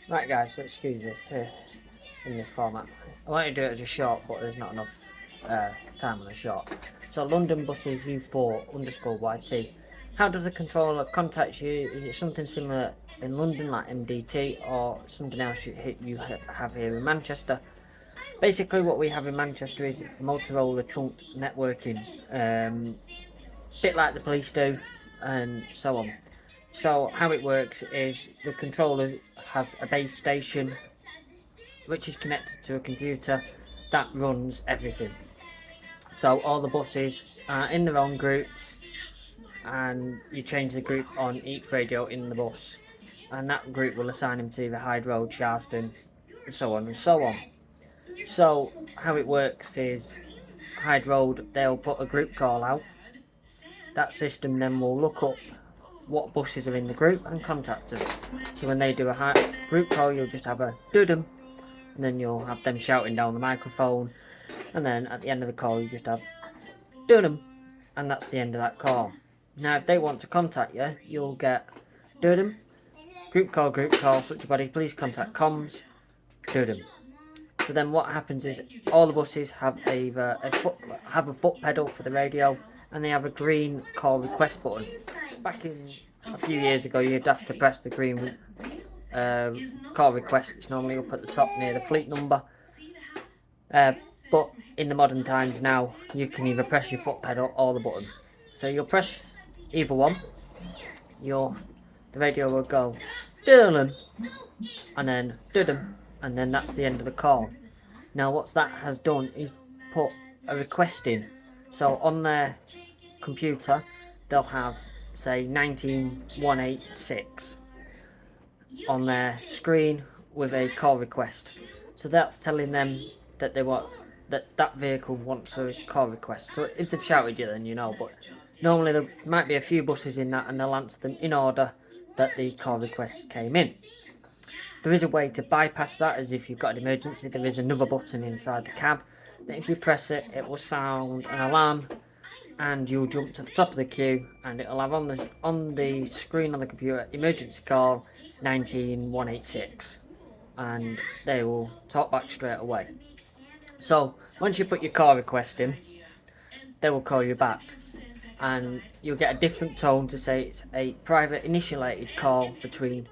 Right guys, so excuse this in this format. I want to do it as a short, but there's not enough time on a short. So London Buses U4_YT. How does the controller contact you? Is it something similar in London like MDT or something else you have here in Manchester? Basically what we have in Manchester is Motorola trunked networking. Bit like the police do and so on. So how it works is the controller has a base station which is connected to a computer that runs everything. So all the buses are in their own groups, and you change the group on each radio in the bus, and that group will assign them to either Hyde Road, Sharston, and so on and so on. So how it works is Hyde Road, they'll put a group call out. That system then will look up what buses are in the group and contact them. So when they do a group call, you'll just have a do-dum, and then you'll have them shouting down the microphone, and then at the end of the call you just have do-dum, and that's the end of that call. Now if they want to contact you, you'll get do-dum, group call, such a body, please contact comms, do-dum. So then what happens is all the buses have either a foot pedal for the radio, and they have a green call request button. Back in a few years ago, you'd have to press the green call request. It's normally up at the top near the fleet number. But in the modern times now, you can either press your foot pedal or the button. So you'll press either one. The radio will go Dylan, and then Dudum, and then that's the end of the call. Now what that has done is put a request in. So on their computer, they'll have, say, 19186 on their screen with a call request. So that's telling them that they want that vehicle wants a call request. So if they've shouted you, then you know. But normally there might be a few buses in that, and they'll answer them in order that the call request came in. There is a way to bypass that, as if you've got an emergency, there is another button inside the cab that if you press it, it will sound an alarm, and you'll jump to the top of the queue, and it'll have on the screen on the computer emergency call 19186, and they will talk back straight away. So once you put your call request in, they will call you back, and you'll get a different tone to say it's a private initiated call between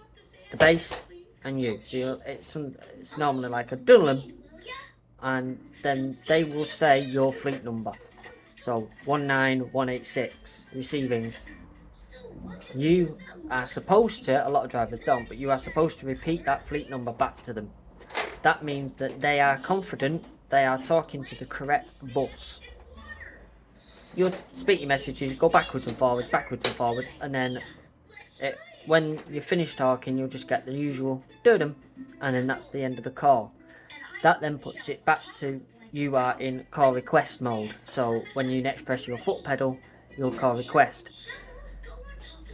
the base and you. So it's normally like a Dunham, and then they will say your fleet number. So 19186 receiving. You are supposed to, a lot of drivers don't, but you are supposed to repeat that fleet number back to them. That means that they are confident they are talking to the correct bus. You'll speak your messages, go backwards and forwards, and then when you finish talking, you'll just get the usual do-dum, and then that's the end of the call. That then puts it back to you are in call request mode. So when you next press your foot pedal, you'll call request.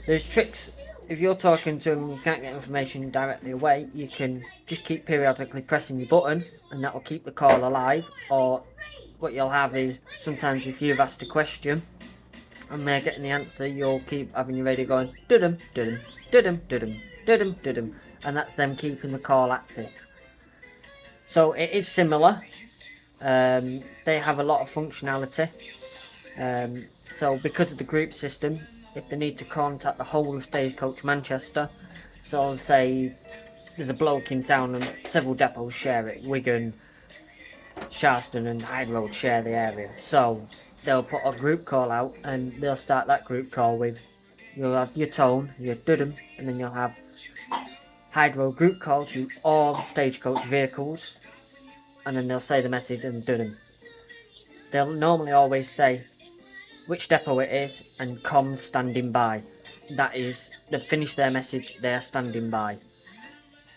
There's tricks. If you're talking to them and you can't get information directly away, you can just keep periodically pressing your button, and that will keep the call alive. Or what you'll have is, sometimes if you've asked a question and they're getting the answer, you'll keep having your radio going dudum dudum dudum dudum dudum dudum, and that's them keeping the call active. So it is similar. They have a lot of functionality. So because of the group system, if they need to contact the whole of Stagecoach Manchester, so I'll say there's a bloke in town and several depots share it. Wigan, Sharston and Hyde Road share the area. So they'll put a group call out, and they'll start that group call with, you'll have your tone, your dudum, and then you'll have Hyde Road group call to all Stagecoach vehicles, and then they'll say the message and dudum. They'll normally always say which depot it is and comms standing by. That is, they've finished their message, they're standing by.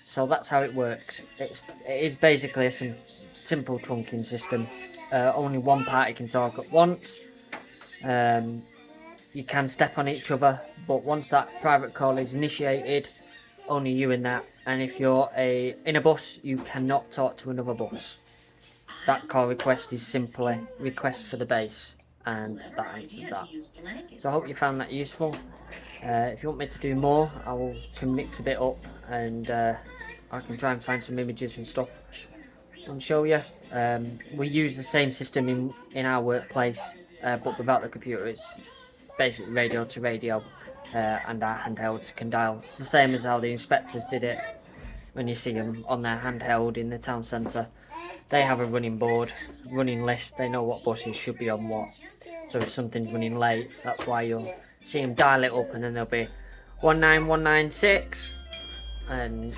So that's how it works. It is basically a simple trunking system. Only one party can talk at once. You can step on each other, but once that private call is initiated, only you in that. And if you're in a bus, you cannot talk to another bus. That call request is simply request for the base, and that answers that. So I hope you found that useful. If you want me to do more, can mix a bit up, and I can try and find some images and stuff and show you. We use the same system in our workplace, but without the computer. It's basically radio to radio, and our handhelds can dial. It's the same as how the inspectors did it. When you see them on their handheld in the town centre, they have a running board, running list. They know what buses should be on what. So if something's running late, that's why you'll see them dial it up, and then there'll be 19196, and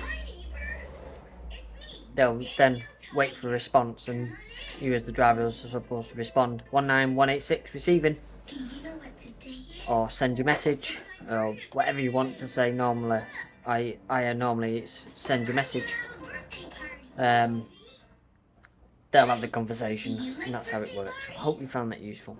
they'll then wait for a response, and you as the driver are supposed to respond 19186 receiving, or send your message, or whatever you want to say. Normally, normally it's send your message. They'll have the conversation, and that's how it works. I hope you found that useful.